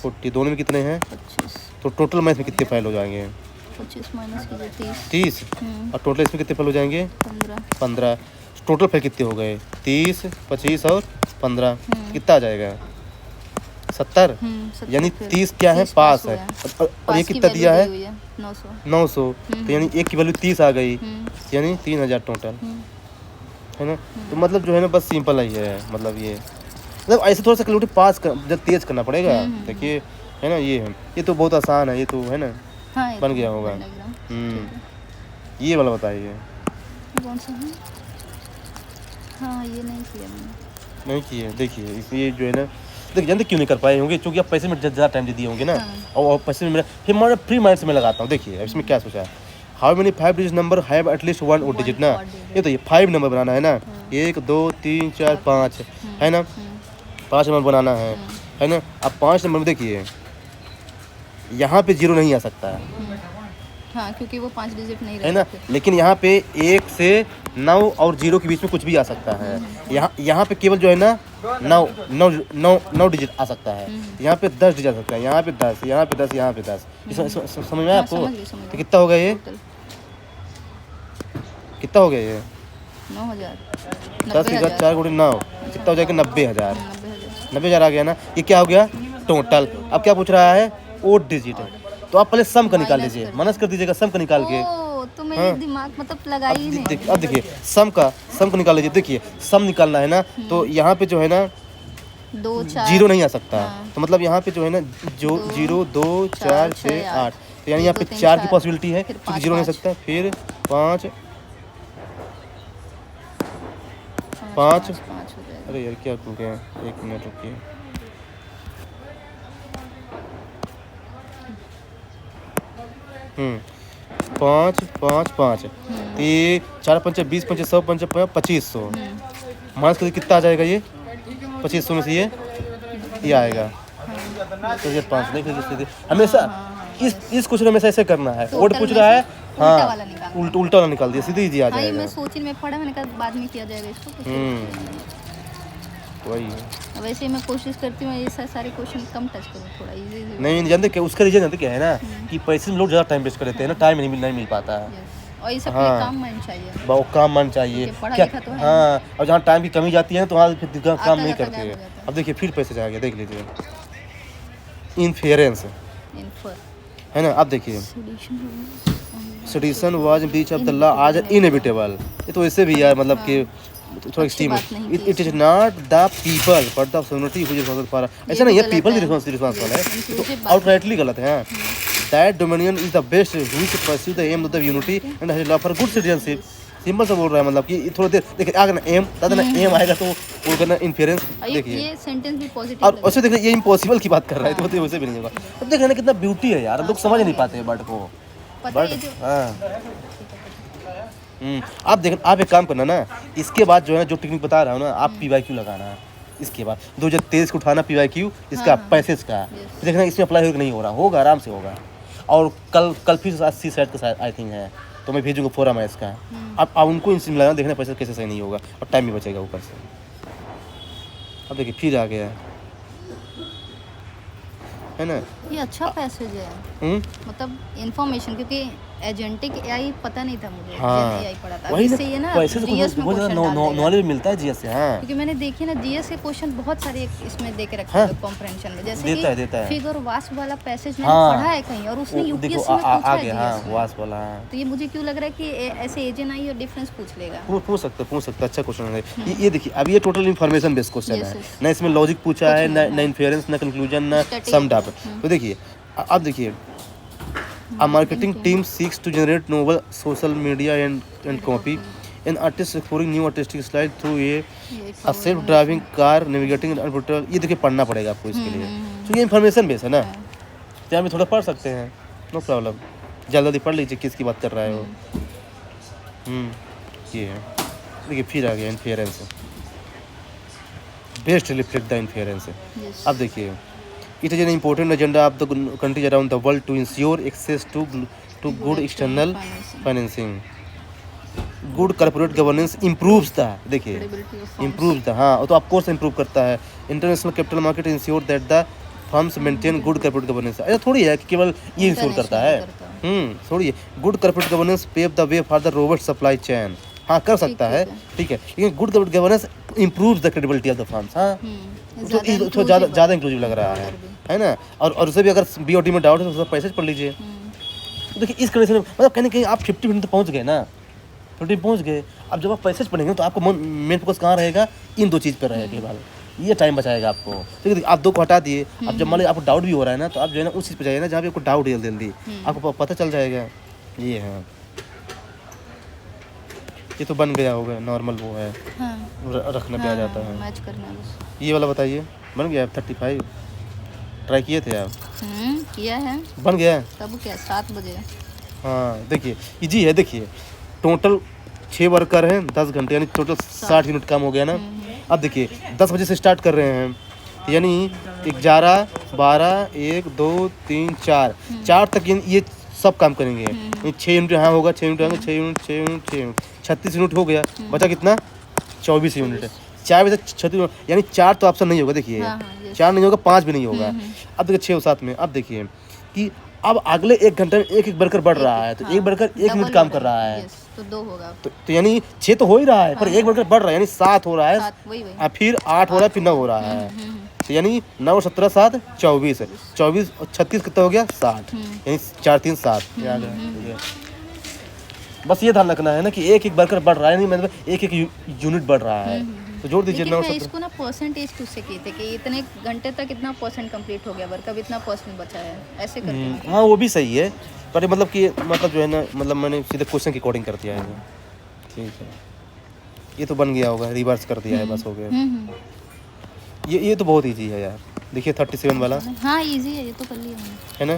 40। दोनों में कितने हैं? 25। तो टोटल मैथ में कितने फाइल हो जाएंगे? 25 माइनस कीजिए 30। और टोटल इसमें कितने फाइल हो जाएंगे? 15। टोटल फाइल कितने हो गए? 30, 25 और 15, कितना आ जाएगा? 70। यानी 30 क्या है? पास है। और ये कितना दिया है? 900। तो यानी एक की वैल्यू 30 आ गई, यानी 3000 टोटल, है ना। तो मतलब जो है ना बस सिंपल ही है। मतलब ये मतलब ऐसे थोड़ा सा कैलकुलेटर पास जब तेज करना पड़ेगा। देखिए है ना, ये है, ये तो बहुत आसान है, ये तो है ना। हाँ, बन गया होगा। ये वाला बताइए। कौन सा है? हाँ ये नहीं किया मैंने। नहीं किए। देखिए ये जो है ना, देखिए जानते क्यों नहीं कर पाए होंगे? क्योंकि आप पैसे में ज़्यादा टाइम दे दिए होंगे ना। और पैसे में मेरा फिर हमारा फ्री माइंड से मैं लगाता हूँ। देखिए इसमें क्या सोचा है, how many 5 digit number have at least 1 odd digit ना। ये तो ये 5 नंबर बनाना है ना, 1 2 3 4 5 है ना, 5 नंबर बनाना है ना। अब 5 नंबर में देखिए यहाँ पे 0 नहीं आ सकता है, हाँ क्योंकि वो 5 डिजिट नहीं है ना। लेकिन यहाँ पे 1 से 9 और 0 के बीच में कुछ भी आ सकता है। यहाँ पे केवल जो है ना 9 डिजिट आ सकता है। यहाँ पे 10 डिजिट आ सकता है, यहाँ पे 10, यहाँ पे 10, यहाँ पे 10। समझ में आया आपको? तो कितना हो गया ये? कितना हो गया ये? 9000। 10 के 4 गुणे 9 कितना हो जाएगा? 90,000। 90,000 आ गया ना। ये क्या हो गया? टोटल। अब क्या पूछ रहा है? Odd digit. तो आप पहले सम का निकाल लीजिए, माइनस कर दीजिएगा सम का निकाल के। तो मेरे दिमाग मतलब लगा ही नहीं। अब देखिए सम का निकाल लीजिए। देखिए सम निकालना है ना, तो यहाँ पे जो है ना 2 4 0 नहीं आ सकता। तो मतलब यहाँ पे जो है ना जो 0 2 4 6 8, तो यानी यहाँ पे 4 की पॉसिबिलिटी है, क्योंकि 0 नहीं आ सकता। फिर 5 अरे यार क्या हो गया? 1 मिनट रुकिए। 5 5 5 तो ये 4 पंचे 20 पंचे 100 पंचे 2500 माइनस करके कितना आ जाएगा ये 2500 में से ये आएगा तो ये 5 नहीं फिर हमेशा इस क्वेश्चन हमेशा ऐसे करना है। ओड पूछ रहा है उल्टा वाला निकाल उल्टा वाला निकाल दिया सीधे इजी आ हाँ, ये जाएगा। मैं सोची मैं पढ़ा मैंने कहा बाद में किया जाएगा इसको वही है। वैसे मैं कोशिश करती हूँ ये सारे क्वेश्चन कम टच करूँ थोड़ा इजी नहीं जानते क्या उसका रीजन जानते क्या है ना कि पैसे में लोग ज़्यादा टाइम वेस्ट कर देते हैं ना, टाइम नहीं मिल पाता है। और ये सब हाँ। काम मन चाहिए वो काम मन चाहिए क्योंकि पढ़ा क्या लिखा तो है हाँ, और जहाँ टाइम की कमी जाती है ना तो वहाँ फिर काम आता नहीं जाता करते गायब हैं। हो जाता है। अब देखिए फिर पैसे जाएंगे देख लीजिए इन्फेरेंस इन्फर है ना। अब देखिए sedition was breach of the law आज इनएविटेबल, ये तो ऐसे भी यार मतलब कि थोड़ा एक्सट्रीम बात नहीं की it is not the people but the society which is responsible for, ऐसा नहीं है गलत पीपल है। रिस्पांसिबल है, Inclusive तो आउटराइटली गलत है। That dominion is the best which pursue the aim of the unity and has love for good citizenship. Simple से बोल रहा है मतलब कि थोड़ा देर देखिए आगे ना एम दादा ना एम आएगा तो वो करना इन्फेरेंस देखिए ये सेंटेंस भी पॉजिटिव और उससे देखिए ये इम्पॉसिबल की बात कर रहा है तो वैसे भी नहीं होगा। अब देख रहे ना कितना ब्यूटी है यार, लोग समझ नहीं पाते बर्ड को पता है बर्ड जो हाँ आप देख आप एक काम करना ना, इसके बाद जो है ना जो टेक्निक बता रहा हूँ ना आप PYQ लगाना। इसके बाद 2023 को उठाना PYQ इसका पैसेज का, देखना इसमें अप्लाई हो कि नहीं हो रहा, होगा आराम से होगा। और कल फिर 80 सेट का आई थिंक है तो मैं भेजूंगा फोरम है इसका, अब उनको इनसे मिलाना, देखना पैसे कैसे सही नहीं होगा और टाइम भी बचेगा ऊपर से। अब देखिए फिर आ गया है ना। ये अच्छा पैसेज है मतलब इन्फॉर्मेशन, क्योंकि एजेंटिक एआई पता नहीं था मुझे। हाँ एआई पढ़ा था वही इससे ये ना पैसे जीएस में क्वेश्चन डाल देगा। नॉलेज मिलता है जीएस से। हाँ क्योंकि मैंने देखी ना जीएस के क्वेश्चन बहुत सारे इसमें दे के रखे हाँ। हैं कॉम्प्रिहेंशन में, जैसे देता कि है फिगर वास्प वाला पैसेज मैंने हाँ। पढ़ा है कहीं और उसने देखो यूपीएससी में पूछा है आगे हाँ जीएस में। वास वाला हाँ। तो ये मुझे क्यों लग रहा है कि ऐसे एजेंट आई और डिफरेंस पूछ लेगा। पूछ सकते अच्छा क्वेश्चन है ये देखिए अब ये total information based question Yes, है yes. ना, इसमें लॉजिक पूछा है ना इन्फेरेंस ना कंक्लूजन ना Static. सम डाटा। तो देखिए अब देखिए a marketing team seeks to generate novel social media and copy an artist exploring new artistic style through a self driving car navigating an portal। ये देखिए पढ़ना पड़ेगा आपको इसके लिए, तो ये इन्फॉर्मेशन बेस है ना, तो हम थोड़ा पढ़ सकते हैं नो प्रॉब्लम, जल्दी पढ़ लीजिए किसकी बात कर रहा है वो। ये है देखिए फिर आ गया inference, best reflect the inference. अब देखिए it is an important agenda of the countries around the world to ensure access to good external financing, good corporate governance improves the, देखिए इम्प्रूव्स द हाँ तो ऑफ कोर्स इम्प्रूव करता है international capital market ensure that the firms maintain good corporate governance. ऐसा थोड़ी है कि केवल ये इंश्योर करता है, थोड़ी है। Good corporate governance pave the way for the robot supply chain, हाँ कर सकता है ठीक है, लेकिन good corporate governance improves the credibility of the firms. हाँ तो ज़्यादा इंक्लूसिव लग रहा है ना। और उसे भी अगर BOT में डाउट है तो पैसे पढ़ लीजिए। तो देखिए इस कंडीशन में मतलब कहीं ना कहीं आप 50% तो पहुंच गए ना, 50 पहुंच गए। अब जब आप पैसे पढ़ेंगे तो आपको मेन फोकस कहाँ रहेगा, इन दो चीज़ पर रहेगा केवल, ये टाइम बचाएगा आपको। ठीक है आप 2 को हटा दिए, अब जब मान लीजिए आपको डाउट भी हो रहा है ना तो आप जो है ना उस चीज़ पर जाइए ना जहाँ पे आपको डाउट है जल्दी आपको पता चल जाएगा। ये है ये तो बन गया होगा नॉर्मल वो है रखने पे आ जाता है। मैच करना है बस। ये वाला बताइए बन गया 35 ट्राई किए थे आप? किया है बन गया तब क्या 7 बजे। हाँ देखिए इजी है, देखिए टोटल 6 वर्कर हैं 10 घंटे यानी टोटल 60 यूनिट काम हो गया ना। अब देखिए 10 बजे से स्टार्ट कर रहे हैं यानी 11 12 1 2 3 4 तक ये सब काम करेंगे। 6 यूनिट यहाँ होगा, 6 यूनिट आएंगे, 6 यूनिट 6 यूनिट 6 यूनिट 36 यूनिट हो गया, बचा कितना 24 यूनिट। 4 बजे 36 यानी 4 तो ऑप्शन नहीं होगा, देखिए 4 नहीं होगा 5 भी नहीं होगा। अब देखिए 6 और 7 में अब देखिए कि अब अगले 1 घंटे में एक वर्कर बढ़ रहा है, तो एक वर्कर 1 मिनट काम कर रहा है तो 2 होगा, तो यानी 6 तो हो ही रहा है पर एक वर्कर बढ़ रहा है यानी 7 हो रहा है, वही फिर 8 हो रहा है, फिर 9 हो रहा है। तो यानी 9 17 7 24 24 और 36 कितना हो गया 60 यानी 4 3 7 याद है। बस ये ध्यान रखना है ना कि एक वर्कर बढ़ रहा है, नहीं मतलब एक यूनिट बढ़ रहा है, तो जोड़ दीजिए। लेकिन मैं इसको ना परसेंटेज किससे किए थे कि इतने घंटे तक इतना परसेंट कंप्लीट हो गया वर्क, अब इतना परसेंट बचा है, ऐसे करके। हाँ वो भी सही है पर मतलब कि मतलब जो है ना मतलब मैंने सीधे क्वेश्चन की कोडिंग कर दिया है। ठीक है ये तो बन गया होगा, रिवर्स कर दिया है बस हो गया। ये तो बहुत ईजी है यार, देखिए 37 वाला। हाँ इजी है, ये तो कर लिया है ना।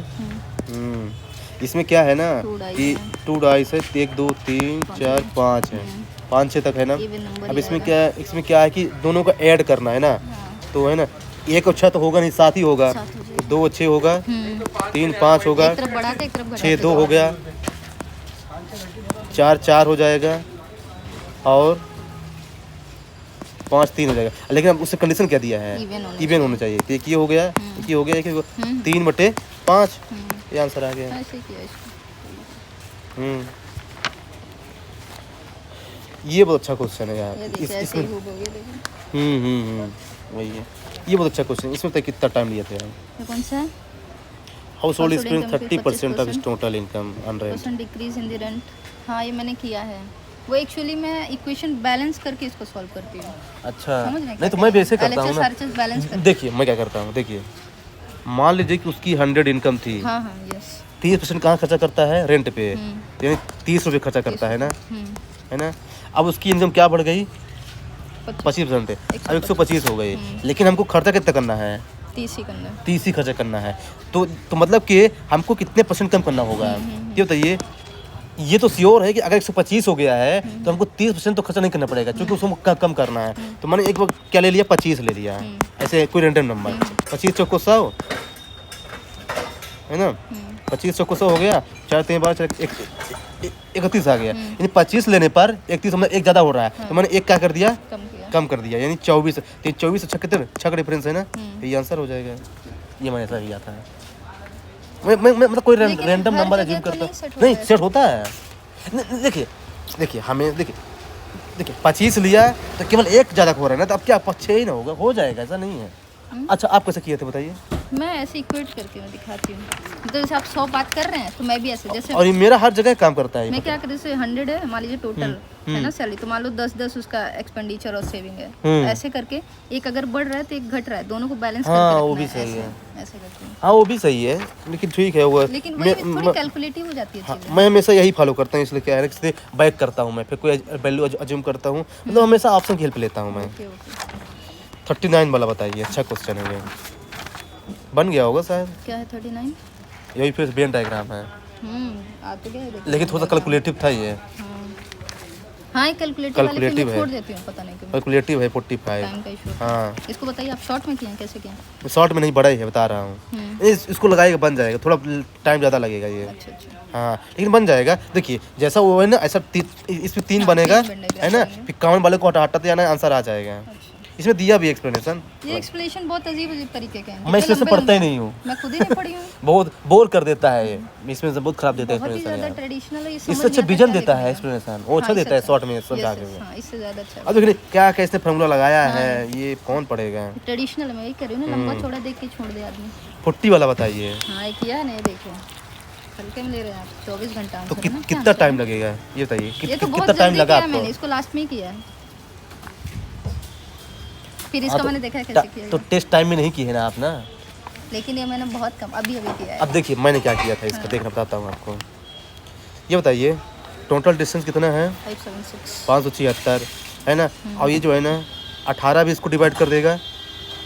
इसमें क्या है ना Two dice कि है। 2 डाइस है, 1 2 3 4 5 है, 5 6 तक है ना। Even number अब ही इसमें क्या है कि दोनों को ऐड करना है ना, हाँ। तो है ना, एक अच्छा तो होगा नहीं, 7 ही होगा, 7 हो जाएगा। 2 अच्छे होगा, 3 5 होगा, एक तरफ बढ़ाते एक तरफ घटाते 6 2 हो गया, 4 4 हो जाएगा और 5 3 हो जाएगा। लेकिन अब उससे कंडीशन क्या दिया है, इवन होना चाहिए। तो एक ये हो गया, एक ये हो गया, एक 3/5, ये आंसर आ गया। ऐसे किया इसको। ये बहुत अच्छा क्वेश्चन है यार। ये देखिए ऐसे इसमें ही हो गया देखिए। वही है, ये बहुत अच्छा क्वेश्चन। इसमें तक कितना टाइम लिए थे यार? ये कौन सा है? House hold Household spend income 30% of 25% total income on rent. Percent decrease in the rent. हाँ ये मैंने किया है। वो एक्चुअली मैं इक्वेशन बैलेंस करके इसको सॉल्व करती हूँ। अच्छा, समझ रहे हैं नहीं तो क्या मैं भी ऐसे कहते हैं? करता हूँ LHS ना। RHS बैलेंस करके। देखिए मैं क्या करता हूँ, देखिए मान लीजिए कि उसकी 100 इनकम थी, हाँ हाँ यस। 30% कहाँ खर्चा करता है, रेंट पे, यानी 30 रुपये खर्चा करता है ना, है ना। अब उसकी इनकम क्या बढ़ गई, 25% है, अब 125 हो गई, लेकिन हमको खर्चा कितना करना है, 30 ही करना है। 30 ही खर्चा करना है। तो मतलब कि हमको कितने परसेंट कम करना होगा, ये बताइए। ये तो श्योर है कि अगर 125 हो गया है तो हमको 30% तो खर्चा नहीं करना पड़ेगा, क्योंकि उसको कम करना है। तो मैंने एक बार क्या ले लिया, 25 ले लिया, ऐसे कोई रैंडम नंबर, 25 चौको 100 है ना, 25 चौको 100 हो गया, 4 3 12 31 आ गया, यानी 25 लेने पर 31 मतलब एक ज़्यादा हो रहा है, तो मैंने एक क्या कर दिया, कम कर दिया, यानी 24। तो 24 अच्छा कितने 6 का डिफरेंस है ना, तो ये आंसर हो जाएगा। ये मैंने ऐसा किया था। मैं मतलब कोई लेकिन रैंडम हर नंबर जगह अज्यूम तो करता नहीं सेट होता नहीं, है। सेट होता है। देखिए हमें देखिए 25 लिया तो केवल एक ज़्यादा हो रहा है ना, तो अब क्या 6 ही ना होगा, हो जाएगा, ऐसा नहीं है। अच्छा आप कैसे किए थे बताइए? मैं ऐसे इक्वेट करके मैं दिखाती हूँ। तो जैसे आप 100 बात कर रहे हैं तो मैं भी ऐसे, जैसे और ये मेरा हर जगह काम करता है। मैं क्या करूँ, जैसे 100 है मान लीजिए टोटल है ना सैलरी, तो मान लो 10 उसका एक्सपेंडिचर और सेविंग है। ऐसे करके एक अगर बढ़ रहा है तो एक घट रहा है, दोनों को बैलेंस करके हाँ रखना वो भी है, सही है, ऐसे करके। हाँ वो भी सही है, लेकिन ठीक है वो। लेकिन वही थोड़ी कैलकुलेटिव हो जाती है हाँ, चीज़ें। मैं हमेशा यही फॉलो करता हूँ, इसलिए क्या है ना, किसी बैक करता हूँ मैं, फिर कोई वैल्यू अज्यूम करता हूँ, मतलब हमेशा ऑप्शन की हेल्प लेता हूँ मैं। Okay okay. 39 वाला बताइए, अच्छा क्वेश्चन है ये, बन गया होगा शायद, क्या है 39? यही फिर वेन डायग्राम है, आ तो गया है देखिए। लेकिन थोड़ा कैलकुलेटिव था ये। हाँ ये कैलकुलेटिव वाले कैलकुलेटिव मैं है। छोड़ देती हूँ, पता नहीं क्यों, कैलकुलेटिव है 45। टाइम का इशू। हाँ इसको बताइए आप शॉर्ट में किए हैं, कैसे किए हैं? शॉर्ट में नहीं, बड़ा ही है, बता रहा हूँ। इसको लगाएगा बन जाएगा, थोड़ा टाइम ज़्यादा लगेगा ये। अच्छा अच्छा। हाँ लेकिन बन जाएगा। देखिए जैसा वो है ना, ऐसा इसमें 3 हाँ, बनेगा, 3 बनेगा, है ना, फिर 51 वाले को हटाते जाना, आंसर आ जाएगा। अच्छा। इसमें दिया भी एक्सप्लेनेशन। ये एक्सप्लेनेशन बहुत अजीब अजीब तरीके के हैं। मैं इसमें से पढ़ता ही नहीं हूँ, मैं खुद ही नहीं पढ़ी हूँ। बहुत बोर कर देता है ये, इसमें से बहुत खराब देता है बहुत ही एक्सप्लेनेशन ज़्यादा यार। ट्रेडिशनल है ये, इससे समझ अच्छा नहीं आता विजन क्या देता लिखना है एक्सप्लेनेशन, वो अच्छा हाँ, देता है इससे शॉर्ट में अच्छा। समझा Yes, के। yes, हाँ, इससे ज़्यादा अच्छा अब देखिए क्या क्या इसने फॉर्मूला लगाया है, ये कौन पढ़ेगा। ट्रेडिशनल मैं वही कर रही हूँ ना, लंबा चौड़ा देख के छोड़ दे आदमी। 40 वाला बताइए। हाँ ये किया है ना, ये देखो हल्के में ले रहे हैं आप, 24 घंटा तो आंसर है ना, क्या कितना आंसर टाइम है? लगेगा ये बताइए, ये तो बहुत कितना टाइम जल्दी लगा किया है मैंने, आपको? इसको लास्ट में ही किया है, फिर हाँ, इसका तो मैंने देखा है कैसे किया तो है। टेस्ट टाइम में नहीं की है ना आप ना। लेकिन ये मैंने बहुत कम अभी अभी किया है। अब देखिए मैंने क्या किया था इसका, देखना बताता हूँ आपको। ये बताइए टोटल डिस्टेंस कितना है, 576। 576 है ना, और ये जो है ना 18 भी इसको डिवाइड कर देगा,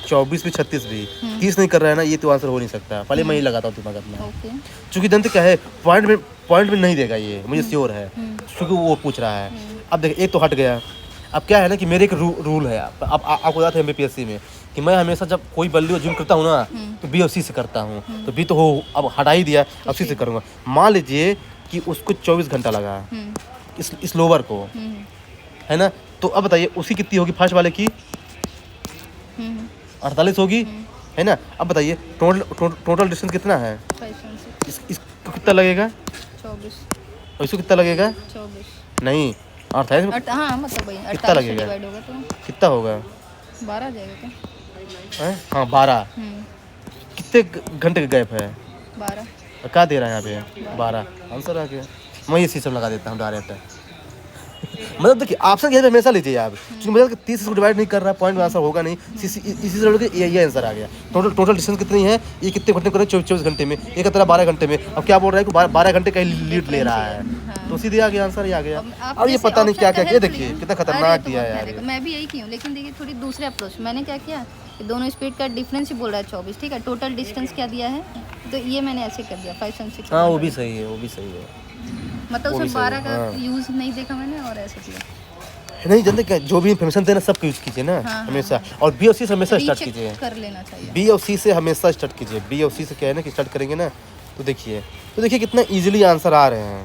24 भी 36 भी, 30 नहीं कर रहा है ना, ये तो आंसर हो नहीं सकता। पहले मैं ही लगाता हूँ दिमाग अपना, ओके। क्योंकि जानते क्या है, पॉइंट में नहीं देगा ये, मुझे श्योर है, क्योंकि वो पूछ रहा है। अब देखिए एक तो हट गया। अब क्या है ना कि मेरे एक रूल है, अब आपको बताते हैं MPSC में, कि मैं हमेशा जब कोई वैल्यू अज्यूम करता हूँ ना, तो बी और सी से करता हूँ। तो बी तो हो, अब हटा ही दिया, अब सी से करूँगा। मान लीजिए कि उसको 24 घंटा लगा इस लोअर को, है ना, तो अब बताइए उसकी कितनी होगी, फर्स्ट वाले की 48 होगी, है ना। अब बताइए टोटल डिस्टेंस कितना है, 576। इसको कितना लगेगा, 24। और इसको कितना लगेगा, 24। नहीं 28 हाँ मतलब वही कितना 48 से लगेगा? डिवाइड होगा तो कितना होगा, 12 आ जाएगा क्या? हैं? हाँ 12। कितने घंटे का गैप है, 12। और क्या दे रहा है यहाँ पे, 12 आंसर आ गया। मैं ये सिस्टम लगा देता हूँ डायरेक्ट, मतलब देखिए ऑप्शन ये हमेशा लीजिए आप, क्योंकि मतलब 30 इसको डिवाइड नहीं कर रहा, पॉइंट में आंसर होगा नहीं, इसी से लोग ये आंसर आ गया। टोटल डिस्टेंस कितनी है, ये कितने घंटे करे, 24 घंटे में, ये कहता है 12 घंटे में। अब क्या बोल रहा है कि 12 घंटे का लीड ले रहा है, तो सीधे आ गया आंसर, ये आ गया। अब ये पता नहीं क्या क्या किया, देखिए कितना खतरनाक किया है यार। मैं भी यही की हूँ, लेकिन देखिए थोड़ी दूसरे अप्रोच मैंने क्या किया कि दोनों स्पीड का डिफरेंस ही बोल रहा है 24, ठीक है, टोटल डिस्टेंस क्या दिया है, तो ये मैंने ऐसे कर दिया 5 and 6। हाँ वो भी सही है, वो भी सही है। मतलब वो भी उसमें सही 12 है, का हाँ। यूज़ नहीं देखा मैंने और ऐसे किया। नहीं जानते क्या, जो भी इन्फॉर्मेशन देना सब यूज कीजिए ना, हाँ, हमेशा। और बी और सी से हमेशा स्टार्ट रीचेक कीजिए, कर लेना चाहिए। बी और सी से हमेशा स्टार्ट कीजिए। बी और सी से क्या है ना कि स्टार्ट करेंगे ना, तो देखिए कितना इजीली आंसर आ रहे हैं,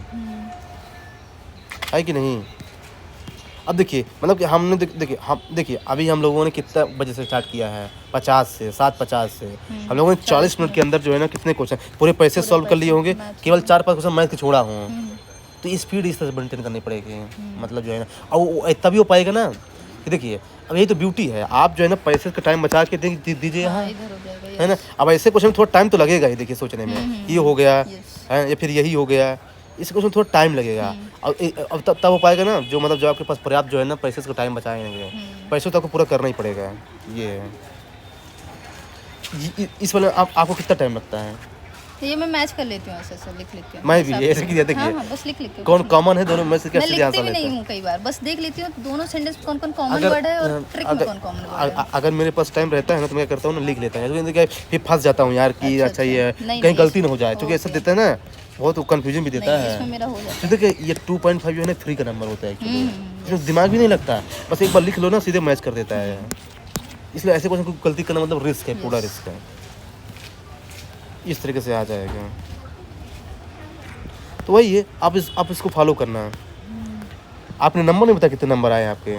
है कि नहीं। अब देखिए मतलब कि हमने देखिए अभी हम लोगों ने कितना बजे से स्टार्ट किया है, 50 से 7:50 से। हम लोगों ने 40 मिनट के अंदर जो है ना कितने क्वेश्चन पूरे पैसे सॉल्व कर लिए होंगे, केवल 4-5 क्वेश्चन मैथ के छोड़ा हूँ। तो स्पीड इस तरह से मेंटेन करनी पड़ेगी, मतलब जो है ना, और तभी हो पाएगा ना कि देखिए अब यही तो ब्यूटी है, आप जो है ना पैसे का टाइम बचा के दीजिए यहाँ, इधर हो जाएगा है ना। अब ऐसे क्वेश्चन में थोड़ा टाइम तो लगेगा ही, देखिए सोचने में, ये हो गया है या फिर यही हो गया, इस क्वेश्चन में थोड़ा टाइम लगेगा। अब तब हो पाएगा ना जो मतलब जो आपके पास पर्याप्त जो है ना पैसे का टाइम बचाएंगे, पैसों तो आपको पूरा करना ही पड़ेगा। ये है इस वाले आपको कितना टाइम लगता है? तो ये मैं मैच कर लेती हूँ, ऐसे लिख लेती हूँ। मैं भी ऐसे किया, देखिए हाँ, बस लिख लेती हूँ। कौन कॉमन है दोनों में से, मैं कैसे लिखती आंसर भी लेते नहीं हैं। हूँ, कई बार बस देख लेती हूँ दोनों सेंटेंस कौन कौन कॉमन वर्ड है और ट्रिक में कौन कॉमन वर्ड है। अगर मेरे पास टाइम रहता है ना तो मैं क्या करता हूँ ना, लिख लेता हूँ, तो फिर फंस जाता हूँ यार कि अच्छा ये है, कहीं गलती ना हो जाए, क्योंकि ऐसा देता है ना, बहुत कंफ्यूजन भी देता है। इसमें मेरा हो जाता तो देखिए ये 2.5 जो है ना 3 का नंबर होता है एक्चुअली, इसमें दिमाग भी नहीं लगता, बस एक बार लिख लो ना सीधे मैच कर देता है। इसलिए ऐसे क्वेश्चन को गलती करना मतलब रिस्क है, पूरा रिस्क है। इस तरीके से आ जाएगा, तो वही है, आप इसको फॉलो करना। आपने नंबर नहीं बताया कितने नंबर आए आपके?